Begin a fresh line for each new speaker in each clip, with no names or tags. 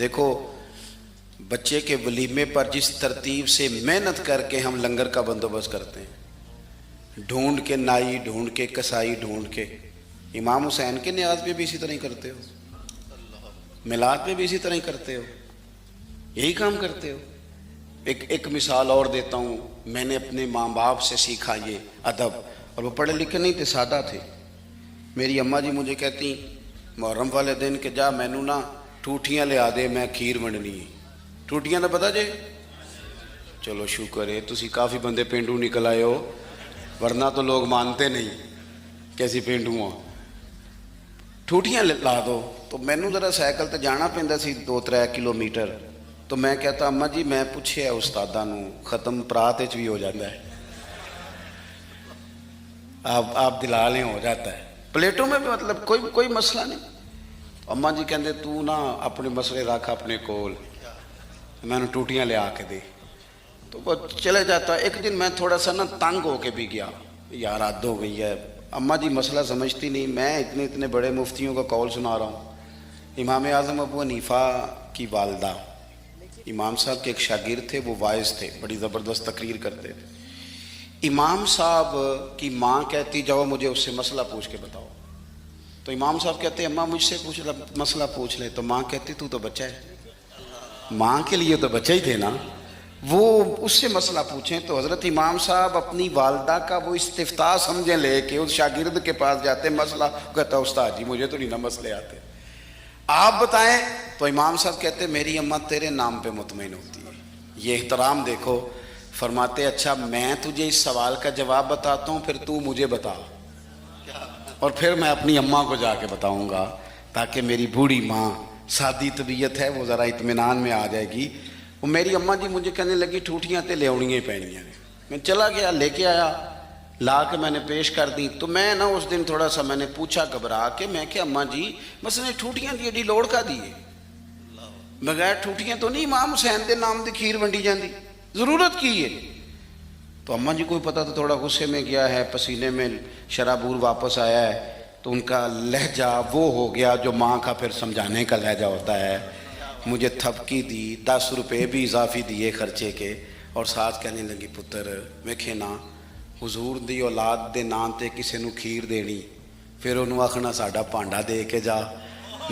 देखो, बच्चे के वलीमे पर जिस तरतीब से मेहनत करके हम लंगर का बंदोबस्त करते हैं, ढूंढ के नाई, ढूंढ के कसाई, ढूंढ के, इमाम हुसैन के न्याज पे भी इसी तरह ही करते हो, मिलाद पे भी इसी तरह ही करते हो, यही काम करते हो। एक मिसाल और देता हूँ, मैंने अपने माँ बाप से सीखा ये अदब, और वो पढ़े लिखे नहीं थे, सादा थे। मेरी अम्मा जी मुझे कहती मुहर्रम वाले दिन के जा मैनू ना ठूठियाँ लिया दे, मैं खीर वंडनी है। ठूठियाँ तो पता जे? चलो शुक्र है तुसी काफ़ी बंदे पेंडू निकल आए हो, वरना तो लोग मानते नहीं कैसी पेंडू हो। ठूठियाँ ला दो। तो मैनू जरा साइकिल तो जाना पैंदा सी 2-3 किलोमीटर। तो मैं कहता अम्मा जी मैं पूछे उस्तादा नू, खत्म प्रात भी हो जाता है, आप दिला लें हो जाता है, प्लेटों में भी मतलब कोई मसला नहीं। अम्मा जी कहते तू ना अपने मसले रख अपने कोल, मैंने टूटियाँ ले आके दे। तो वो चले जाता। एक दिन मैं थोड़ा सा ना तंग होके भी गया, यार हद हो गई है, अम्मा जी मसला समझती नहीं, मैं इतने बड़े मुफ्तियों का कौल सुना रहा हूँ। इमाम आज़म अबू हनीफा की वालदा, इमाम साहब के एक शागिर्द थे, वो वाइज थे, बड़ी ज़बरदस्त तकरीर करते थे। इमाम साहब की माँ कहती जाओ मुझे उससे मसला पूछ के बताओ। तो इमाम साहब कहते अम्मा मुझसे मसला पूछ ले। तो माँ कहती तू तो बच्चा है, माँ के लिए तो बच्चा ही थे ना, वो उससे मसला पूछें। तो हज़रत इमाम साहब अपनी वालदा का वो इस्तिफ्ताह समझे लेके उस शागिर्द के पास जाते, मसला कहता उस्ताद जी मुझे तो नहीं ना मसले आते, आप बताएं। तो इमाम साहब कहते मेरी अम्मा तेरे नाम पे मुतमईन होती है। ये एहतराम देखो। फरमाते अच्छा मैं तुझे इस सवाल का जवाब बताता हूँ, फिर तू मुझे बता, और फिर मैं अपनी अम्मा को जाके बताऊँगा, ताकि मेरी बूढ़ी माँ सादी तबीयत है वो ज़रा इत्मीनान में आ जाएगी। वो मेरी अम्मा जी मुझे कहने लगी ठूठियाँ तो लियाउणियाँ पैनियाँ ने। मैं चला गया, लेके आया, ला के मैंने पेश कर दी। तो मैं ना उस दिन थोड़ा सा मैंने पूछा घबरा के, मैं क्या अम्मा जी बस ने ठूठियाँ दी एडी लोड़ का दिए, बगैर ठूठियाँ तो नहीं इमाम हुसैन के नाम की खीर वंडी जाती, ज़रूरत की है। तो अम्मा जी को पता तो थोड़ा गुस्से में गया है, पसीने में शराबूर वापस आया है, तो उनका लहजा वो हो गया जो माँ का फिर समझाने का लहजा होता है। मुझे थपकी दी, 10 रुपये भी इजाफी दिए खर्चे के, और साथ कहने लगी पुत्र वेखे ना हुजूर दी औलाद दे नाम ते किसी नू खीर देनी, फिर उन्होंने आखना साडा भांडा दे के जा,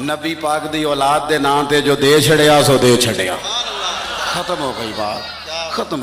नबी पाक दी औलाद दे नाम ते जो दे छड़िया सो दे छड़िया, खत्म हो गई बात, खत्म।